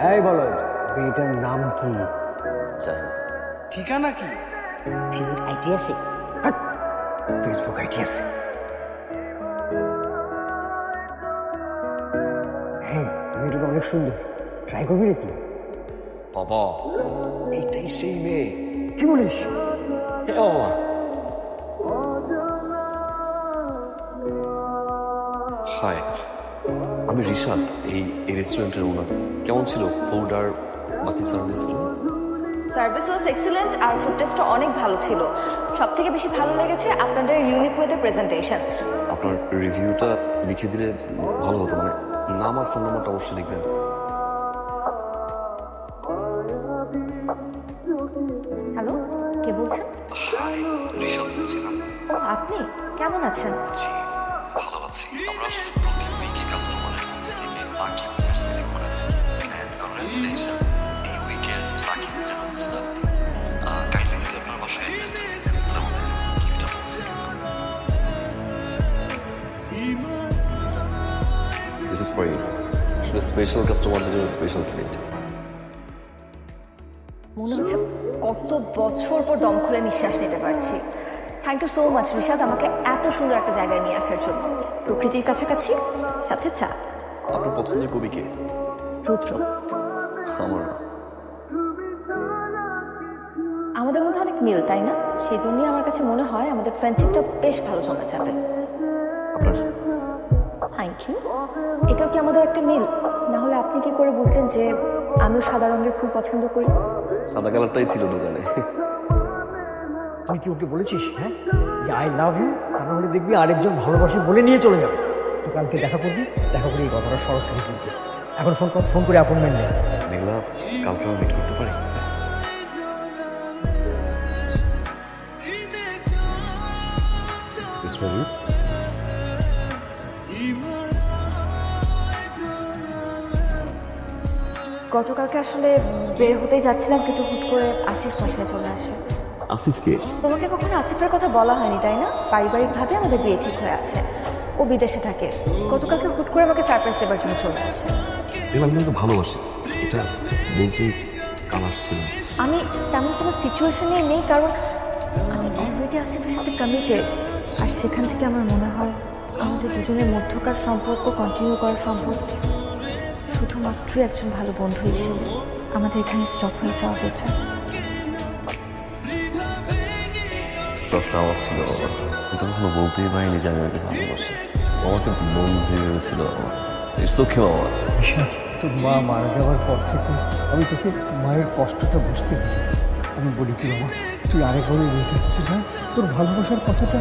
এই বলো, মেয়েটার নাম কি? ঠিকানা কি? ফেসবুক আইডি আছে? ফেসবুক আইডি আছে? হ্যাঁ, মেয়েটা তো অনেক সুন্দর, ট্রাই করবি নাকি? বাবা, এইটাই সেই মেয়ে। কি বলিস? বাবা, হাই, আমি রিশাদ, এই রেস্টুরেন্টের ওনার। কেমন ছিল ফুড আর বাকি সার্ভিস? সার্ভিস ওয়াজ এক্সিলেন্ট আর ফুড টেস্টও অনেক ভালো ছিল। সব থেকে বেশি ভালো লেগেছে আপনাদের ইউনিক ওয়েতে প্রেজেন্টেশন। আপনার রিভিউটা লিখে দিলে ভালো হতো, মানে নাম আর ফোন নাম্বারটা অবশ্যই লিখবেন। হ্যালো, কে বলছেন? রিশাদ বলছিলাম। ও, আপনি কেমন আছেন? জি, ভালো আছি। আমরা আসলে প্রতি উইকে কাস্টমারের মধ্যে থেকে লাকি উইনার সিলেক্ট করে থাকি। এন্ড কংগ্রাচুলেশন, এই উইকের লাকি উইনার হচ্ছে আপনি। কাইন্ডলি যদি আপনার বাসায় অ্যাড্রেসটা দিয়ে দেন, তাহলে আমাদের গিফটটা পৌঁছে দিতে পারবেন। This is for you. আসলে স্পেশাল কাস্টমারদের জন্য স্পেশাল ট্রিট। মনে হচ্ছে কত বছর পর দম খুলে নিঃশ্বাস নিতে পারছি। Thank you so much Rishad, আমাকে এত সুন্দর একটা জায়গায় নিয়ে আসার জন্য। প্রকৃতির কাছাকাছি, সাথে চা। আপনার পছন্দের কবি কে? রুদ্র। আমার আমাদের মধ্যে অনেক মিল, তাই না? সেই জন্যই আমার কাছে মনে হয় আমাদের ফ্রেন্ডশিপটা বেশ ভালো জমে যাবে। আপনার থ্যাংক ইউ। এটাও কি আমাদের একটা মিল? না হলে আপনি কি করে বুঝলেন যে আমিও সাদা রঙের ফুল পছন্দ করি? সাদা কালারটাই ছিল দোকানে। তুই কি ওকে বলেছিস হ্যাঁ যে আই লাভ ইউ? তারপর হলে দেখবি আরেকজন ভালোবাসি বলে নিয়ে চলে যাবে। তুই কালকে দেখা করবি, দেখা করে এই কথাটা সরাসরি বলছি। এখন ফোন করে অ্যাপয়েন্টমেন্ট নেই। মেঘলা, কালকে আমরা মিট করতে পারি? গতকালকে আসলে বের হতেই যাচ্ছিলাম, কিন্তু হুট করে আসিফ বাসায় চলে আসে। আসিফকে? তোমাকে কখনো আসিফের কথা বলা হয়নি তাই না? পারিবারিকভাবে আমাদের বিয়ে ঠিক হয়ে আছে। ও বিদেশে থাকে। গতকালকে হুট করে আমাকে সারপ্রাইজ দেবার জন্য চলে আসে। আমি কিন্তু ভালোবাসি, এটা বলতে কালার ছিল। আমি তেমন কোনো সিচুয়েশনে নেই, কারণ আমি অলরেডি আসিফের সাথে কমিটেড। আর সেখান থেকে আমার মনে হয় আমাদের দুজনের মধ্যকার সম্পর্ক কন্টিনিউ করা সম্ভব শুধুমাত্রই একজন ভালো বন্ধু হিসেবে। আমাদের এখানে স্টপ হয়ে যাওয়া বেটার। প্রশ্ন আমার ছিল, কিন্তু কখনো বলতেই পারিনি যে আমি ওকে ভালোবাসি। আমাকে বন্ধু ভেবেছিল। ইটস ওকে বাবা। তোর মা মারা যাওয়ার পর থেকে আমি তোকে মায়ের কষ্টটা বুঝতে পারি। আমি বলি কি বাবা, তুই আরেকবার রেখে কিছু যা, তোর ভালোবাসার কথাটা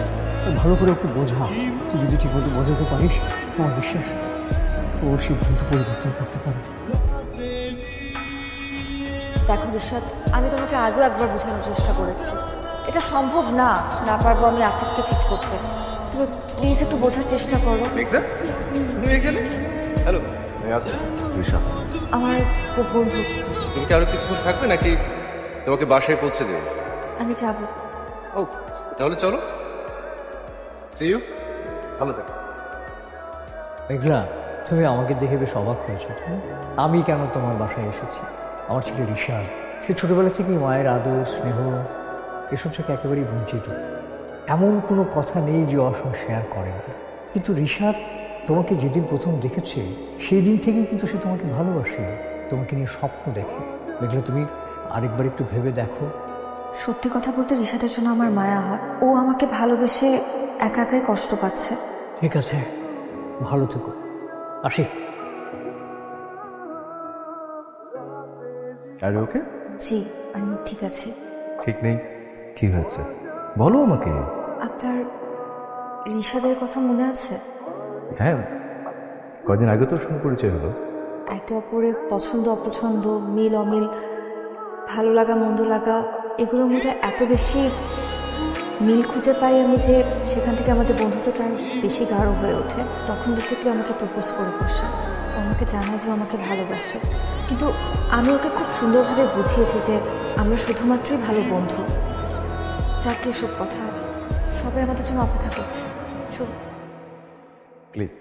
ভালো করে ওকে বোঝা। তুই যদি ঠিক মতো বোঝাতে পারিস, আমার বিশ্বাস ওর সিদ্ধান্ত পরিবর্তন করতে পারে। দেখো রিশাদ, আমি তোমাকে আগেও একবার বোঝানোর চেষ্টা করেছি, এটা সম্ভব না। না পারবো আমি আসিফকে চিট করতে। তুমি প্লিজ একটু বোঝার চেষ্টা করো। তুমি এখানে? হ্যালো, ঋষা, আমার খুব বন্ধু। তুমি কি আরো কিছুক্ষণ থাকবে নাকি তোমাকে বাসায় পৌঁছে দেবে? আমি যাব। ও, তাহলে চলো। See you. ভালো থাকো। মেঘলা, তুমি আমাকে দেখে বেশ অবাক হয়েছো। আমি কেন তোমার বাসায় এসেছি? আমার ছেলে ঋষাদ, সে ছোটবেলা থেকেই মায়ের আদর স্নেহ এসব থেকে একেবারেই বঞ্চিত। এমন কোনো কথা নেই যে অসঙ্গে শেয়ার করে না। কিন্তু ঋষাদ তোমাকে যেদিন প্রথম দেখেছে সেই দিন থেকেই কিন্তু সে তোমাকে ভালোবাসে, তোমাকে নিয়ে স্বপ্ন দেখে। মেঘলা, তুমি আরেকবার একটু ভেবে দেখো। সত্যি কথা বলতে ঋষাদের জন্য আমার মায়া হয়। ও আমাকে ভালোবেসে একা একাই কষ্ট পাচ্ছে। ঠিক আছে, ভালো থেকো, আসি। আরে ওকে? জি, আমি ঠিক আছি। ঠিক নেই? কি হয়েছে বলো আমাকে। আপনার ঋষাদের কথা মনে আছে? হ্যাঁ, কদিন আগে তো শুরু পরিচয় হলো। একে অপরের পছন্দ অপছন্দ, মিল অমিল, ভালো লাগা মন্দ লাগা, এগুলোর মধ্যে এত বেশি মিল খুঁজে পাই আমি যে সেখান থেকে আমাদের বন্ধুত্বটা আরো বেশি গাঢ় হয়ে ওঠে। তখন বেসিক্যালি আমাকে প্রপোজ করে বসে। ও আমাকে জানায় যে ও আমাকে ভালোবাসে, কিন্তু আমি ওকে খুব সুন্দরভাবে বুঝিয়েছি যে আমরা শুধুমাত্রই ভালো বন্ধু। যাকে এসব কথা, সবাই আমাদের জন্য অপেক্ষা করছে। প্লিজ।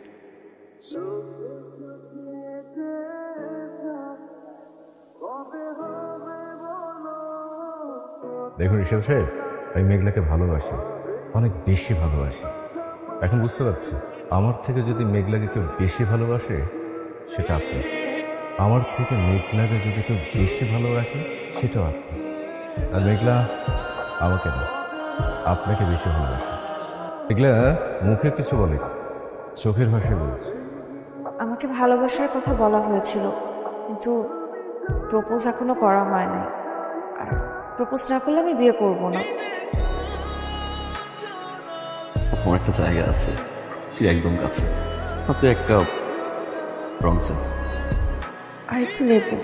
দেখুন ঋষভ সাহেব, আমি মেঘলাকে ভালোবাসি, অনেক বেশি ভালোবাসি। এখন বুঝতে পারছি আমার থেকে যদি মেঘলাকে কেউ বেশি ভালোবাসে সেটা আপনি, আমার থেকে মেঘলাকে যদি কেউ বেশি ভালো রাখে সেটাও আপনি। আর মেঘলা আমাকে না, আপনাকে বেশি ভালোবাসে। মেঘলা মুখে কিছু বলে, চোখের ভাষায় বলছে। আমাকে ভালোবাসার কথা বলা হয়েছিল, কিন্তু প্রপোজ এখনো করা হয় নাই। আর প্রপোজ না করলে আমি বিয়ে করব না। আমার একটা জায়গা আছে, তুই একদম কাছে, হাতে একটা রং চা। আর একটু লেবু।